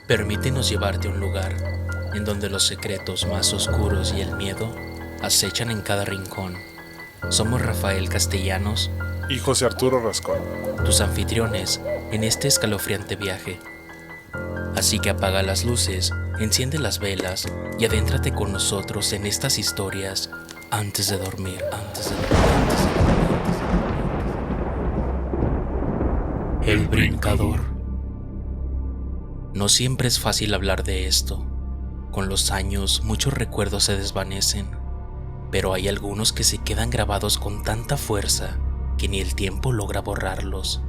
Permítenos llevarte a un lugar en donde los secretos más oscuros y el miedo acechan en cada rincón. Somos Rafael Castellanos y José Arturo Rascón, tus anfitriones en este escalofriante viaje. Así que apaga las luces, enciende las velas y adéntrate con nosotros en estas historias antes de dormir. El brincador. No siempre es fácil hablar de esto. Con los años, muchos recuerdos se desvanecen, pero hay algunos que se quedan grabados con tanta fuerza que ni el tiempo logra borrarlos.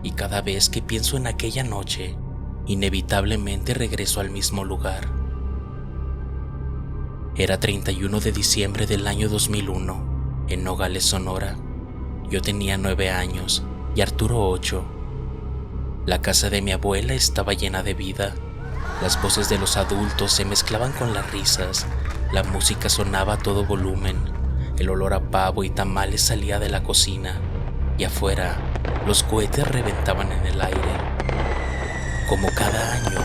Y cada vez que pienso en aquella noche, inevitablemente regreso al mismo lugar. Era 31 de diciembre del año 2001, en Nogales, Sonora. Yo tenía 9 años y Arturo 8. La casa de mi abuela estaba llena de vida. Las voces de los adultos se mezclaban con las risas, la música sonaba a todo volumen, el olor a pavo y tamales salía de la cocina, y afuera los cohetes reventaban en el aire. Como cada año,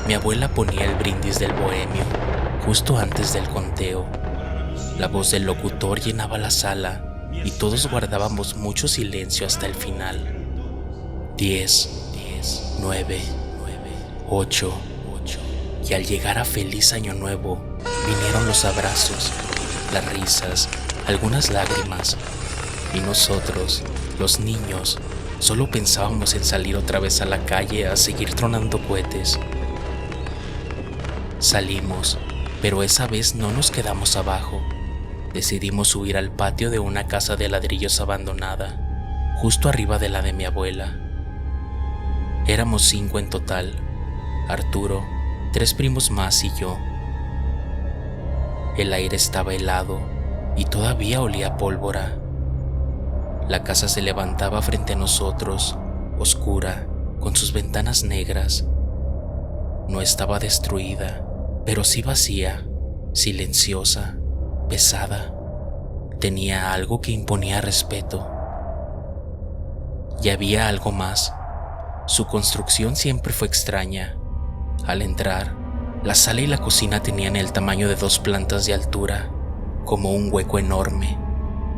mi abuela ponía el brindis del bohemio, justo antes del conteo. La voz del locutor llenaba la sala, y todos guardábamos mucho silencio hasta el final. 10, 9, 8, y al llegar a Feliz Año Nuevo, vinieron los abrazos, las risas, algunas lágrimas, y nosotros, los niños, solo pensábamos en salir otra vez a la calle a seguir tronando cohetes. Salimos, pero esa vez no nos quedamos abajo. Decidimos subir al patio de una casa de ladrillos abandonada, justo arriba de la de mi abuela. Éramos 5 en total: Arturo, 3 primos más y yo. El aire estaba helado y todavía olía a pólvora. La casa se levantaba frente a nosotros, oscura, con sus ventanas negras. No estaba destruida, pero sí vacía, silenciosa, pesada. Tenía algo que imponía respeto. Y había algo más. Su construcción siempre fue extraña. Al entrar, la sala y la cocina tenían el tamaño de 2 plantas de altura, como un hueco enorme,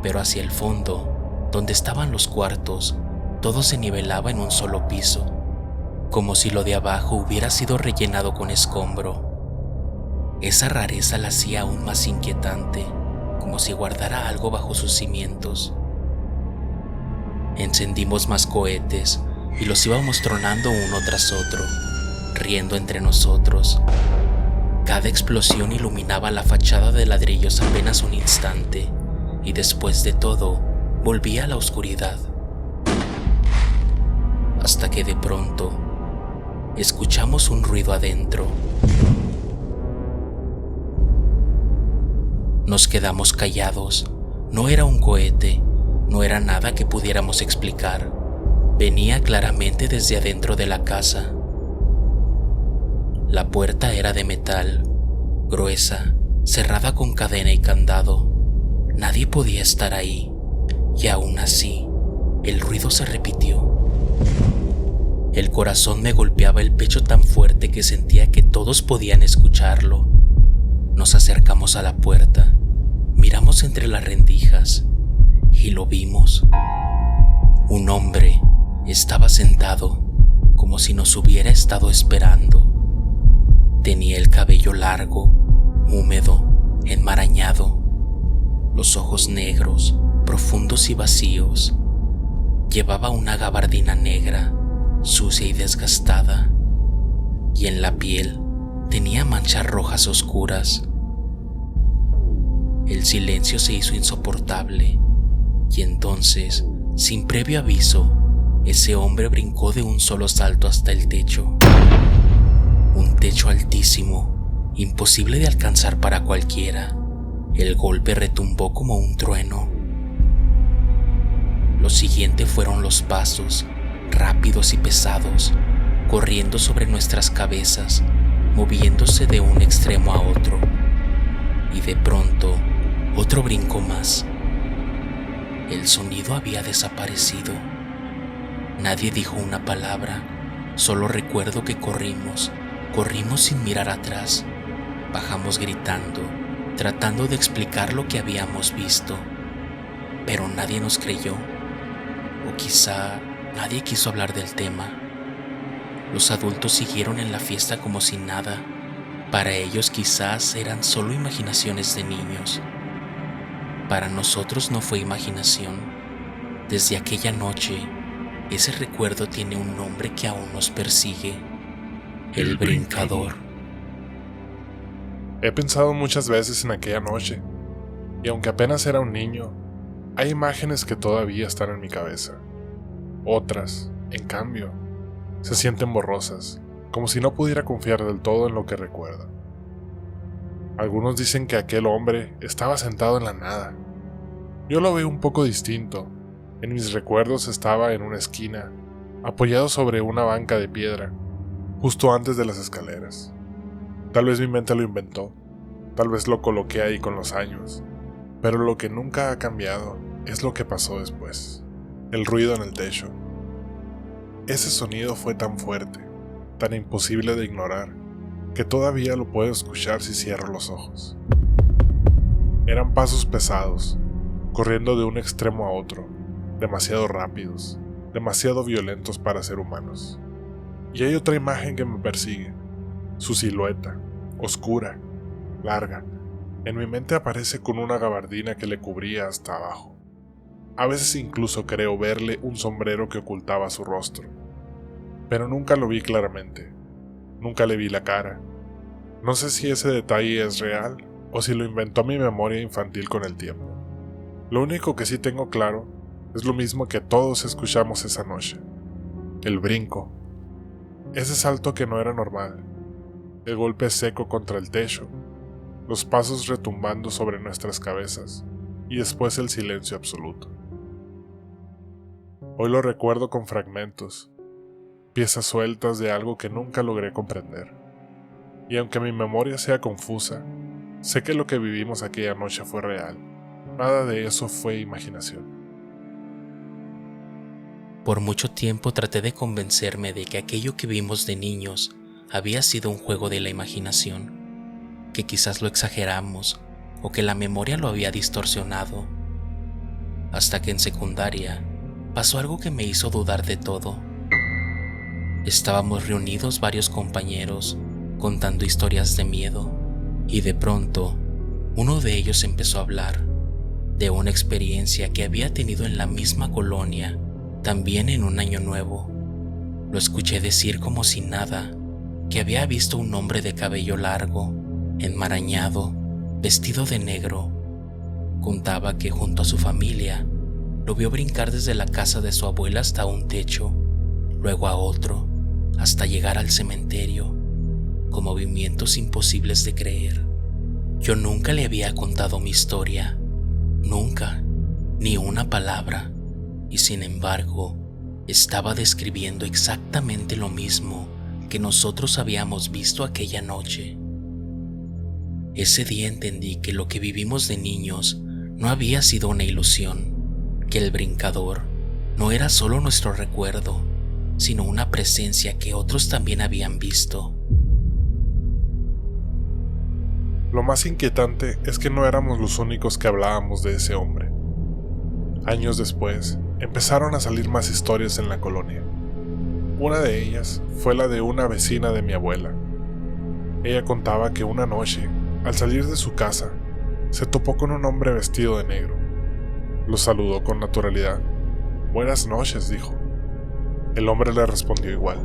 pero hacia el fondo, donde estaban los cuartos, todo se nivelaba en un solo piso, como si lo de abajo hubiera sido rellenado con escombro. Esa rareza la hacía aún más inquietante, como si guardara algo bajo sus cimientos. Encendimos más cohetes y los íbamos tronando uno tras otro, riendo entre nosotros. Cada explosión iluminaba la fachada de ladrillos apenas un instante, y después de todo, volvía a la oscuridad. Hasta que de pronto, escuchamos un ruido adentro. Nos quedamos callados. No era un cohete, no era nada que pudiéramos explicar. Venía claramente desde adentro de la casa. La puerta era de metal, gruesa, cerrada con cadena y candado. Nadie podía estar ahí, y aún así, el ruido se repitió. El corazón me golpeaba el pecho tan fuerte que sentía que todos podían escucharlo. Nos acercamos a la puerta, miramos entre las rendijas, y lo vimos. Un hombre estaba sentado, como si nos hubiera estado esperando. Tenía el cabello largo, húmedo, enmarañado, los ojos negros, profundos y vacíos. Llevaba una gabardina negra, sucia y desgastada, y en la piel tenía manchas rojas oscuras. El silencio se hizo insoportable, y entonces, sin previo aviso, ese hombre brincó de un solo salto hasta el techo. Un techo altísimo, imposible de alcanzar para cualquiera. El golpe retumbó como un trueno. Lo siguiente fueron los pasos, rápidos y pesados, corriendo sobre nuestras cabezas, moviéndose de un extremo a otro. Y de pronto, otro brinco más. El sonido había desaparecido. Nadie dijo una palabra, solo recuerdo que corrimos, Corrimos sin mirar atrás, bajamos gritando, tratando de explicar lo que habíamos visto, pero nadie nos creyó, o quizá nadie quiso hablar del tema. Los adultos siguieron en la fiesta como si nada. Para ellos quizás eran solo imaginaciones de niños. Para nosotros no fue imaginación. Desde aquella noche, ese recuerdo tiene un nombre que aún nos persigue: el brincador. He pensado muchas veces en aquella noche, y aunque apenas era un niño, hay imágenes que todavía están en mi cabeza. Otras, en cambio, se sienten borrosas, como si no pudiera confiar del todo en lo que recuerdo. Algunos dicen que aquel hombre estaba sentado en la nada. Yo lo veo un poco distinto. En mis recuerdos estaba en una esquina, apoyado sobre una banca de piedra, justo antes de las escaleras. Tal vez mi mente lo inventó, tal vez lo coloqué ahí con los años, pero lo que nunca ha cambiado es lo que pasó después: el ruido en el techo. Ese sonido fue tan fuerte, tan imposible de ignorar, que todavía lo puedo escuchar si cierro los ojos. Eran pasos pesados, corriendo de un extremo a otro, demasiado rápidos, demasiado violentos para ser humanos. Y hay otra imagen que me persigue: su silueta, oscura, larga. En mi mente aparece con una gabardina que le cubría hasta abajo. A veces incluso creo verle un sombrero que ocultaba su rostro, pero nunca lo vi claramente. Nunca le vi la cara. No sé si ese detalle es real o si lo inventó mi memoria infantil con el tiempo. Lo único que sí tengo claro es lo mismo que todos escuchamos esa noche: el brinco. Ese salto que no era normal, el golpe seco contra el techo, los pasos retumbando sobre nuestras cabezas y después el silencio absoluto. Hoy lo recuerdo con fragmentos, piezas sueltas de algo que nunca logré comprender. Y aunque mi memoria sea confusa, sé que lo que vivimos aquella noche fue real. Nada de eso fue imaginación. Por mucho tiempo traté de convencerme de que aquello que vimos de niños había sido un juego de la imaginación, que quizás lo exageramos o que la memoria lo había distorsionado. Hasta que en secundaria pasó algo que me hizo dudar de todo. Estábamos reunidos varios compañeros contando historias de miedo, y de pronto uno de ellos empezó a hablar de una experiencia que había tenido en la misma colonia, también en un año nuevo. Lo escuché decir como si nada, que había visto un hombre de cabello largo, enmarañado, vestido de negro. Contaba que junto a su familia lo vio brincar desde la casa de su abuela hasta un techo, luego a otro, hasta llegar al cementerio, con movimientos imposibles de creer. Yo nunca le había contado mi historia, nunca, ni una palabra, y sin embargo, estaba describiendo exactamente lo mismo que nosotros habíamos visto aquella noche. Ese día entendí que lo que vivimos de niños no había sido una ilusión, que el brincador no era solo nuestro recuerdo, sino una presencia que otros también habían visto. Lo más inquietante es que no éramos los únicos que hablábamos de ese hombre. Años después, empezaron a salir más historias en la colonia. Una de ellas fue la de una vecina de mi abuela. Ella contaba que una noche, al salir de su casa, se topó con un hombre vestido de negro. Lo saludó con naturalidad. «Buenas noches», dijo. El hombre le respondió igual.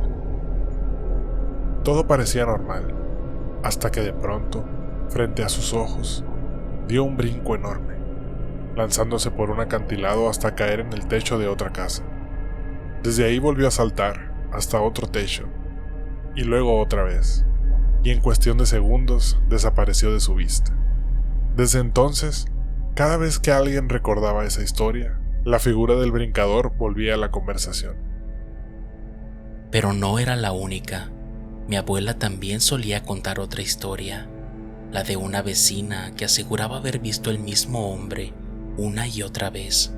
Todo parecía normal, hasta que de pronto, frente a sus ojos, dio un brinco enorme, lanzándose por un acantilado hasta caer en el techo de otra casa. Desde ahí volvió a saltar hasta otro techo, y luego otra vez, y en cuestión de segundos desapareció de su vista. Desde entonces, cada vez que alguien recordaba esa historia, la figura del brincador volvía a la conversación. Pero no era la única. Mi abuela también solía contar otra historia, la de una vecina que aseguraba haber visto el mismo hombre una y otra vez,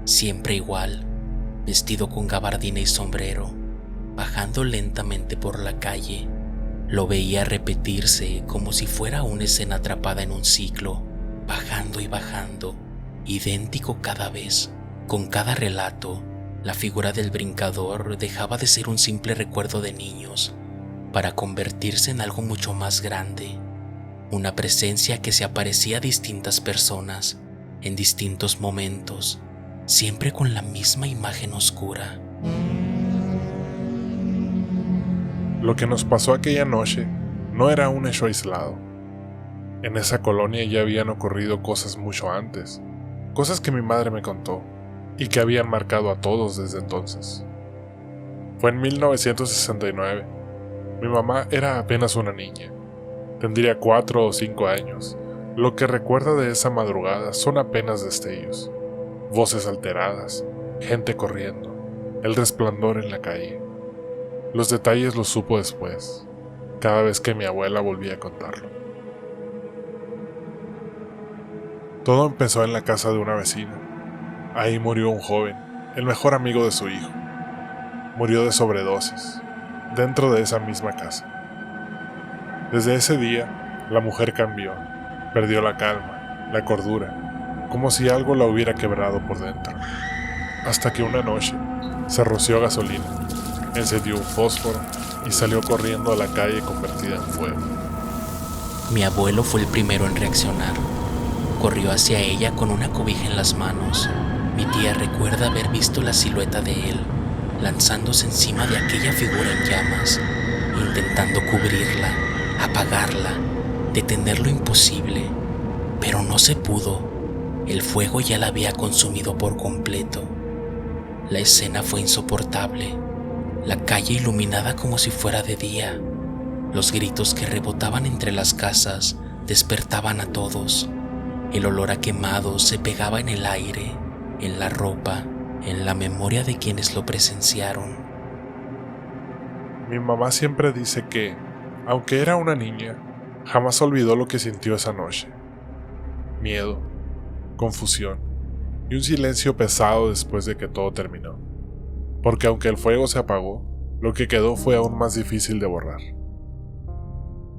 siempre igual, vestido con gabardina y sombrero, bajando lentamente por la calle, Lo veía repetirse como si fuera una escena atrapada en un ciclo, bajando y bajando, idéntico cada vez. Con cada relato, la figura del brincador dejaba de ser un simple recuerdo de niños para convertirse en algo mucho más grande, una presencia que se aparecía a distintas personas en distintos momentos, siempre con la misma imagen oscura. Lo que nos pasó aquella noche no era un hecho aislado. En esa colonia ya habían ocurrido cosas mucho antes, cosas que mi madre me contó y que habían marcado a todos desde entonces. Fue en 1969. Mi mamá era apenas una niña. Tendría 4 o 5 años. Lo que recuerda de esa madrugada son apenas destellos, voces alteradas, gente corriendo, el resplandor en la calle. Los detalles los supo después, cada vez que mi abuela volvía a contarlo. Todo empezó en la casa de una vecina. Ahí murió un joven, el mejor amigo de su hijo. Murió de sobredosis, dentro de esa misma casa. Desde ese día, la mujer cambió, perdió la calma, la cordura, como si algo la hubiera quebrado por dentro. Hasta que una noche, se roció gasolina, encendió un fósforo y salió corriendo a la calle convertida en fuego. Mi abuelo fue el primero en reaccionar. Corrió hacia ella con una cobija en las manos. Mi tía recuerda haber visto la silueta de él, lanzándose encima de aquella figura en llamas, intentando cubrirla, apagarla, detener lo imposible, pero no se pudo. El fuego ya la había consumido por completo. La escena fue insoportable. La calle iluminada como si fuera de día. Los gritos que rebotaban entre las casas despertaban a todos. El olor a quemado se pegaba en el aire, en la ropa, en la memoria de quienes lo presenciaron. Mi mamá siempre dice que, aunque era una niña, jamás olvidó lo que sintió esa noche. Miedo, confusión y un silencio pesado después de que todo terminó. Porque aunque el fuego se apagó, lo que quedó fue aún más difícil de borrar.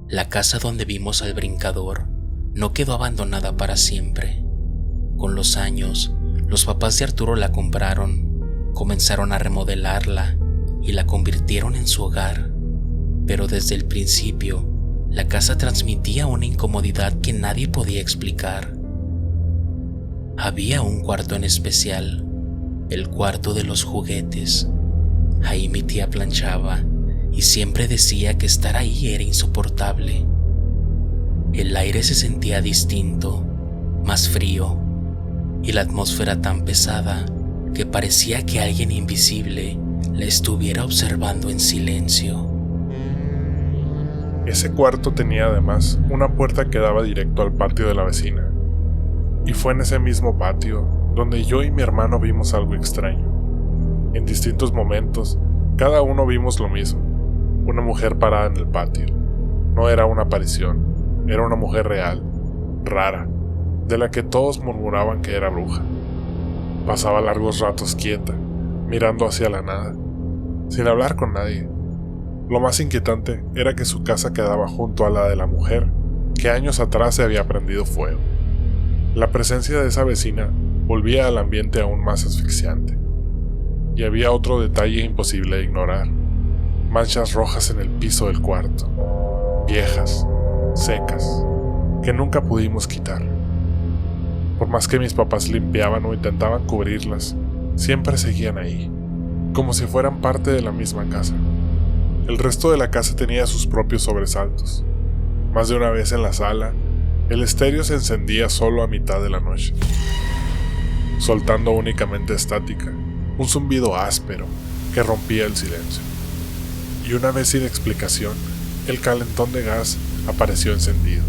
La casa donde vimos al brincador no quedó abandonada para siempre. Con los años, los papás de Arturo la compraron, comenzaron a remodelarla y la convirtieron en su hogar. Pero desde el principio, la casa transmitía una incomodidad que nadie podía explicar. Había un cuarto en especial, el cuarto de los juguetes. Ahí mi tía planchaba y siempre decía que estar ahí era insoportable. El aire se sentía distinto, más frío, y la atmósfera tan pesada que parecía que alguien invisible la estuviera observando en silencio. Ese cuarto tenía además una puerta que daba directo al patio de la vecina. Y fue en ese mismo patio donde yo y mi hermano vimos algo extraño. En distintos momentos, cada uno vimos lo mismo. Una mujer parada en el patio. No era una aparición, era una mujer real, rara, de la que todos murmuraban que era bruja. Pasaba largos ratos quieta, mirando hacia la nada, sin hablar con nadie. Lo más inquietante era que su casa quedaba junto a la de la mujer, que años atrás se había prendido fuego. La presencia de esa vecina volvía al ambiente aún más asfixiante. Y había otro detalle imposible de ignorar: manchas rojas en el piso del cuarto, viejas, secas, que nunca pudimos quitar. Por más que mis papás limpiaban o intentaban cubrirlas, siempre seguían ahí, como si fueran parte de la misma casa. El resto de la casa tenía sus propios sobresaltos. Más de una vez en la sala, el estéreo se encendía solo a mitad de la noche, soltando únicamente estática, un zumbido áspero que rompía el silencio. Y una vez sin explicación, el calentón de gas apareció encendido.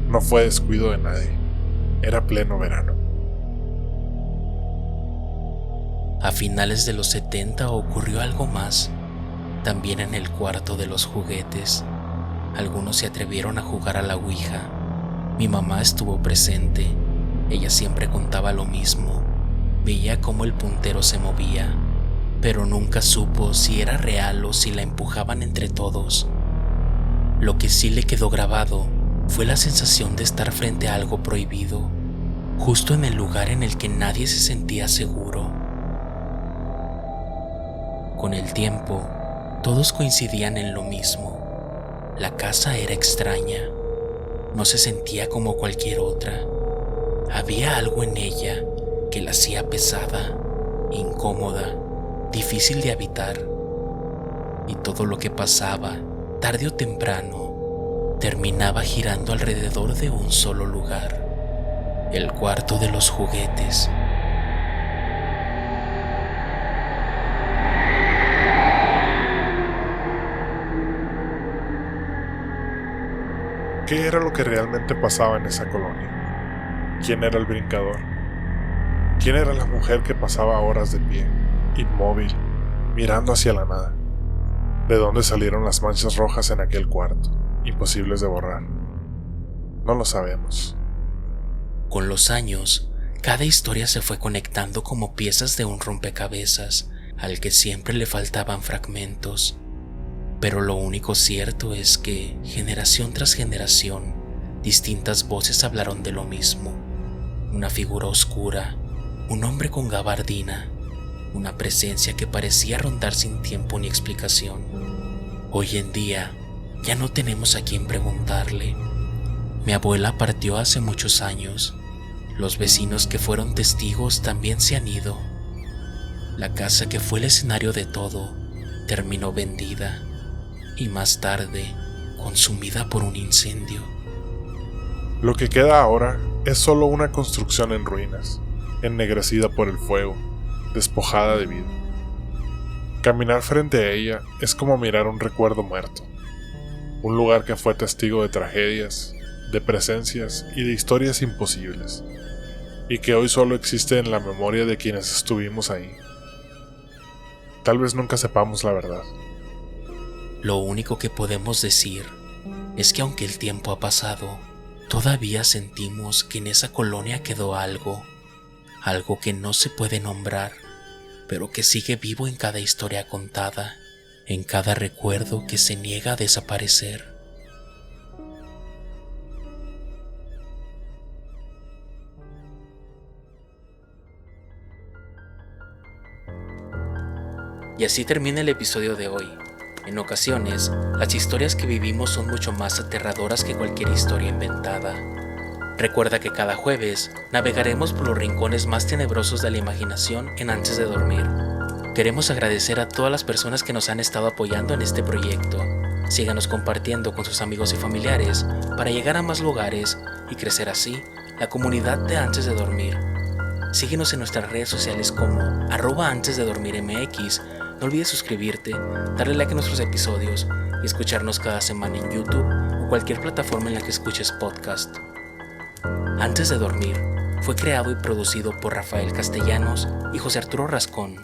No fue descuido de nadie, era pleno verano. A finales de los 70 ocurrió algo más, también en el cuarto de los juguetes. Algunos se atrevieron a jugar a la ouija. Mi mamá estuvo presente. Ella siempre contaba lo mismo. Veía cómo el puntero se movía, pero nunca supo si era real o si la empujaban entre todos. Lo que sí le quedó grabado fue la sensación de estar frente a algo prohibido, justo en el lugar en el que nadie se sentía seguro. Con el tiempo, todos coincidían en lo mismo. La casa era extraña. No se sentía como cualquier otra. Había algo en ella que la hacía pesada, incómoda, difícil de habitar. Y todo lo que pasaba, tarde o temprano, terminaba girando alrededor de un solo lugar: el cuarto de los juguetes. ¿Qué era lo que realmente pasaba en esa colonia? ¿Quién era el brincador? ¿Quién era la mujer que pasaba horas de pie, inmóvil, mirando hacia la nada? ¿De dónde salieron las manchas rojas en aquel cuarto, imposibles de borrar? No lo sabemos. Con los años, cada historia se fue conectando como piezas de un rompecabezas al que siempre le faltaban fragmentos. Pero lo único cierto es que, generación tras generación, distintas voces hablaron de lo mismo. Una figura oscura, un hombre con gabardina, una presencia que parecía rondar sin tiempo ni explicación. Hoy en día, ya no tenemos a quien preguntarle. Mi abuela partió hace muchos años. Los vecinos que fueron testigos también se han ido. La casa que fue el escenario de todo terminó vendida y más tarde consumida por un incendio. Lo que queda ahora es solo una construcción en ruinas, ennegrecida por el fuego, despojada de vida. Caminar frente a ella es como mirar un recuerdo muerto, un lugar que fue testigo de tragedias, de presencias y de historias imposibles, y que hoy solo existe en la memoria de quienes estuvimos ahí. Tal vez nunca sepamos la verdad. Lo único que podemos decir es que aunque el tiempo ha pasado, todavía sentimos que en esa colonia quedó algo que no se puede nombrar, pero que sigue vivo en cada historia contada, en cada recuerdo que se niega a desaparecer. Y así termina el episodio de hoy. En ocasiones, las historias que vivimos son mucho más aterradoras que cualquier historia inventada. Recuerda que cada jueves navegaremos por los rincones más tenebrosos de la imaginación en Antes de Dormir. Queremos agradecer a todas las personas que nos han estado apoyando en este proyecto. Síganos compartiendo con sus amigos y familiares para llegar a más lugares y crecer así la comunidad de Antes de Dormir. Síguenos en nuestras redes sociales como @antesdedormirmx. No olvides suscribirte, darle like a nuestros episodios y escucharnos cada semana en YouTube o cualquier plataforma en la que escuches podcast. Antes de Dormir fue creado y producido por Rafael Castellanos y José Arturo Rascón.